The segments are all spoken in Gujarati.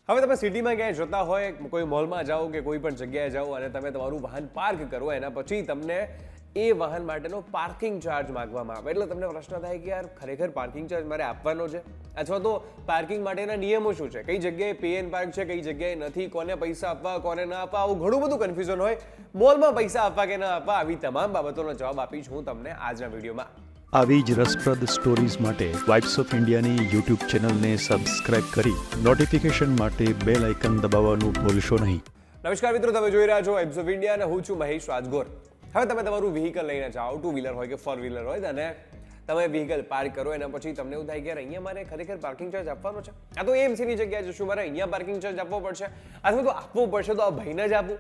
હવે તમે સિટીમાં ક્યાંય જતા હોય, કોઈ મોલમાં જાઓ કે કોઈ પણ જગ્યાએ જાઓ અને તમે તમારું વાહન પાર્ક કરો, એના પછી તમને એ વાહન માટેનો પાર્કિંગ ચાર્જ માંગવામાં આવે. એટલે તમને પ્રશ્ન થાય કે યાર ખરેખર પાર્કિંગ ચાર્જ મારે આપવાનો છે, અથવા તો પાર્કિંગ માટેના નિયમો શું છે, કઈ જગ્યાએ પે એન્ડ પાર્ક છે, કઈ જગ્યાએ નથી, કોને પૈસા આપવા કોને ના આપવા, આવું ઘણું બધું કન્ફ્યુઝન હોય. મોલમાં પૈસા આપવા કે ના આપવા, આવી તમામ બાબતોનો જવાબ આપીશ હું તમને આજના વિડીયોમાં. આવી જ રસપ્રદ સ્ટોરીઝ માટે વાઇબ્સ ઓફ ઇન્ડિયાની યુટ્યુબ ચેનલને સબસ્ક્રાઇબ કરી નોટિફિકેશન માટે બેલ આઇકન દબાવવાનું ભૂલશો નહીં. નમસ્કાર મિત્રો, તમે જોઈ રહ્યા છો વાઇબ્સ ઓફ ઇન્ડિયા અને હું છું મહેશ રાજગોર. હવે તમે તમારું વ્હીકલ લઈને જાઓ, 2 વ્હીલર હોય કે 4 વ્હીલર હોય, અને તમે વ્હીકલ પાર્ક કરો, એના પછી તમને એવું થાય કે યાર અહીંયા મારે ખરેખર પાર્કિંગ ચાર્જ આપવાનો છે, આ તો એએમસીની જગ્યાએ છે, શું મારે અહીંયા પાર્કિંગ ચાર્જ આપવો પડશે, અથવા તો આપવો પડશે તો આ ભાઈને જ આપવું,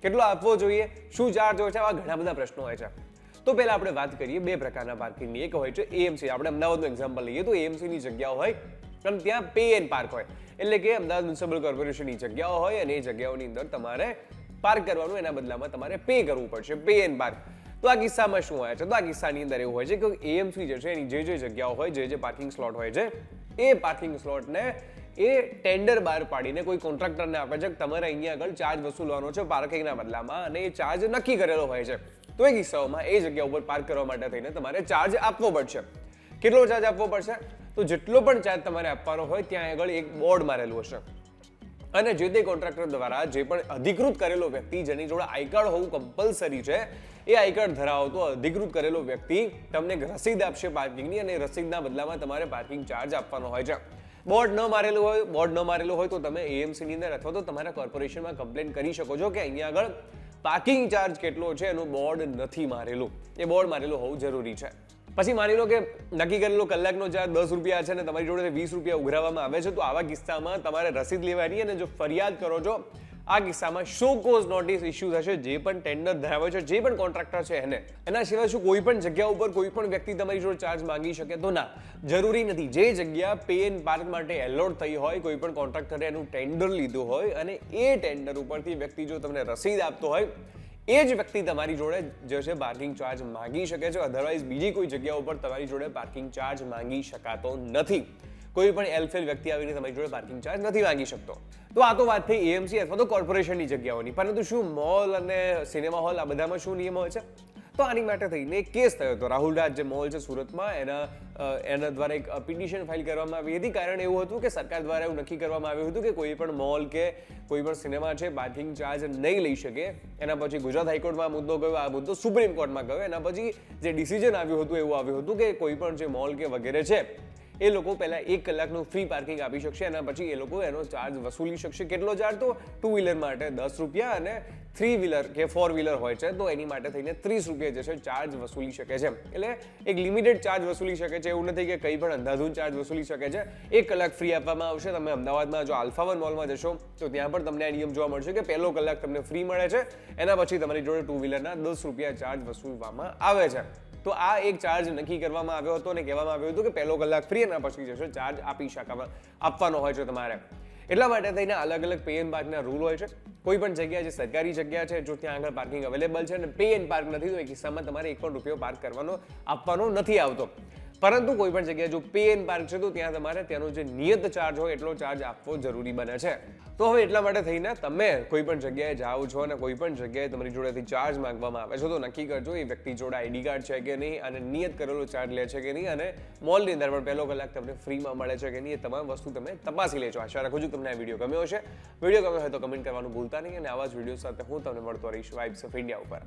કેટલો આપવો જોઈએ, શું ચાર્જ હોય છે, આવા ઘણા બધા પ્રશ્નો હોય છે. તો પહેલા આપણે વાત કરીએ બે પ્રકારના પાર્કિંગની. એક હોય છે એએમસી, આપણે અમદાવાદનું એક્ઝામ્પલ લઈએ તો એએમસીની જગ્યાઓ હોય અને ત્યાં પે એન્ડ પાર્ક હોય, એટલે કે અમદાવાદ મ્યુનિસિપલ કોર્પોરેશનની જગ્યાઓ હોય અને એ જગ્યાઓની અંદર તમારે પાર્ક કરવાનું, એના બદલામાં તમારે પે કરવું પડશે, પે એન્ડ પાર્ક. તો આ કિસ્સામાં શું હોય છે? તો આ કિસ્સાની અંદર એવું હોય છે કે એએમસી જે છે એની જે જગ્યાઓ હોય, જે પાર્કિંગ સ્લોટ હોય છે, એ પાર્કિંગ સ્લોટને એ ટેન્ડર બહાર પાડીને કોઈ કોન્ટ્રાક્ટરને આપે છે કે તમારે અહીંયા આગળ ચાર્જ વસૂલવાનો છે પાર્કિંગના બદલામાં, અને એ ચાર્જ નક્કી કરેલો હોય છે. તો એ કિસ્સાઓમાં એ જગ્યા ઉપર પાર્ક કરવા માટે થઈને તમારે ચાર્જ આપવો પડશે. કેટલો ચાર્જ આપવો પડશે? તો જેટલો પણ ચાર્જ તમારે આપવાનો હોય ત્યાં આગળ એક બોર્ડ મારેલું હશે, અને જે તે કોન્ટ્રાક્ટર દ્વારા જે પણ અધિકૃત કરેલો વ્યક્તિ, જેની જોડે આઈ કાર્ડ હોવું કમ્પલસરી છે, એ આઈ કાર્ડ ધરાવતો અધિકૃત કરેલો વ્યક્તિ તમને રસીદ આપશે પાર્કિંગની, અને રસીદના બદલામાં તમારે પાર્કિંગ ચાર્જ આપવાનો હોય છે. બોર્ડ ન મારેલું હોય તો તમે એએમસીની અંદર અથવા તો તમારા કોર્પોરેશનમાં કમ્પ્લેન કરી શકો છો કે અહીંયા આગળ પાર્કિંગ ચાર્જ કેટલો છે એનું બોર્ડ નથી મારેલું. એ બોર્ડ મારેલું હોવું જરૂરી છે. પછી માની લો કે નક્કી કરેલો કલાકનો ચાર્જ 10 રૂપિયા છે અને તમારી જોડે 20 રૂપિયા ઉઘરાવવામાં આવે છે, તો આવા કિસ્સામાં તમારે રસીદ લેવાની, અને જો ફરિયાદ કરો છો આ કિસ્સામાં શો કોઝ નોટિસ ઇસ્યુ થશે જે પણ ટેન્ડર ધરાવે છે, જે પણ કોન્ટ્રાક્ટર છે એને. એના સિવાય શું કોઈ પણ જગ્યા ઉપર કોઈ પણ વ્યક્તિ તમારી જોડે ચાર્જ માંગી શકે? તો ના, જરૂરી નથી. જે જગ્યા પે એન્ડ પાર્ક માટે એલોટ થઈ હોય, કોઈ પણ કોન્ટ્રાક્ટરે એનું ટેન્ડર લીધું હોય અને એ ટેન્ડર ઉપરથી વ્યક્તિ જો તમને રસીદ આપતો હોય, એ જ વ્યક્તિ તમારી જોડે જે છે પાર્કિંગ ચાર્જ માંગી શકે છે. અધરવાઇઝ બીજી કોઈ જગ્યા ઉપર તમારી જોડે પાર્કિંગ ચાર્જ માંગી શકાતો નથી. કોઈ પણ એલફેલ વ્યક્તિ આવીને તમારી જોડે પાર્કિંગ ચાર્જ નથી માંગી શકતો. તો આ તો વાત થઈ એએમસી અથવા તો કોર્પોરેશનની જગ્યાઓની. પરંતુ શું મોલ અને સિનેમા હોલ, આ બધામાં શું નિયમો હોય છે? તો આની માટે થઈને એક કેસ થયો હતો. રાહુલ રાજ જે મોલ છે સુરતમાં, એના દ્વારા એક પિટિશન ફાઇલ કરવામાં આવી હતી. કારણ એવું હતું કે સરકાર દ્વારા એવું નક્કી કરવામાં આવ્યું હતું કે કોઈ પણ મોલ કે કોઈ પણ સિનેમા છે પાર્કિંગ ચાર્જ નહીં લઈ શકે. એના પછી ગુજરાત હાઈકોર્ટમાં મુદ્દો ગયો, આ મુદ્દો સુપ્રીમ કોર્ટમાં ગયો. એના પછી જે ડિસિઝન આવ્યું હતું એવું આવ્યું હતું કે કોઈ પણ જે મોલ કે વગેરે છે એ લોકો પહેલા 1 કલાકનું ફ્રી પાર્કિંગ આપી શકશે, એના પછી એ લોકો એનો ચાર્જ વસૂલી શકશે. કેટલો ચાર્જ? તો 2 વ્હીલર માટે 10 રૂપિયા અને 3 વ્હીલર કે 4 વ્હીલર હોય છે તો એની માટે થઈને 30 રૂપિયા જે છે ચાર્જ વસૂલી શકે છે. એટલે એક લિમિટેડ ચાર્જ વસૂલી શકે છે, એવું નથી કે કંઈ પણ અંધાધૂન ચાર્જ વસૂલી શકે છે. 1 કલાક ફ્રી આપવામાં આવશે. તમે અમદાવાદમાં જો આલ્ફા 1 મોલમાં જશો તો ત્યાં પણ તમને આ નિયમ જોવા મળશે કે પહેલો કલાક તમને ફ્રી મળે છે, એના પછી તમારી જોડે 2 વ્હીલરના 10 રૂપિયા ચાર્જ વસૂલવામાં આવે છે. તો આ એક ચાર્જ નક્કી કરવામાં આવ્યો હતો અને કહેવામાં આવ્યું હતું કે પહેલો કલાક ફ્રી, એના પછી જશે ચાર્જ આપવાનો હોય છે તમારે. એટલા માટે થઈને અલગ અલગ પે એન્ડ પાર્કના રૂલ હોય છે. કોઈ પણ જગ્યા જે સરકારી જગ્યા છે, જો ત્યાં આગળ પાર્કિંગ અવેલેબલ છે અને પે એન્ડ પાર્ક નથી, તો એ કિસ્સામાં તમારે 1 પણ રૂપિયો પાર્ક આપવાનો નથી આવતો. પરંતુ કોઈ પણ જગ્યાએ જો પે એન્ડ પાર્ક છે તો ત્યાં તમારે ત્યાંનો જે નિયત ચાર્જ હોય એટલો ચાર્જ આપવો જરૂરી બને છે. તો હવે એટલા માટે થઈને તમે કોઈ પણ જગ્યાએ જાઓ છો અને કોઈ પણ જગ્યાએ તમારી જોડેથી ચાર્જ માંગવામાં આવે છે તો નક્કી કરજો એ વ્યક્તિ જોડે આઈડી કાર્ડ છે કે નહીં, અને નિયત કરેલો ચાર્જ લે છે કે નહીં, અને મોલની અંદર પણ પહેલો કલાક તમને ફ્રીમાં મળે છે કે નહીં, એ તમામ વસ્તુ તમે તપાસી લેજો. આશા રાખું છું તમને આ વિડીયો ગમ્યો હશે. વિડીયો ગમ્યો હોય તો કમેન્ટ કરવાનું ભૂલતા નહીં, અને આવા જ વિડીયો સાથે હું તમને મળતો રહીશ વાઇબ્સ ઓફ ઇન્ડિયા ઉપર.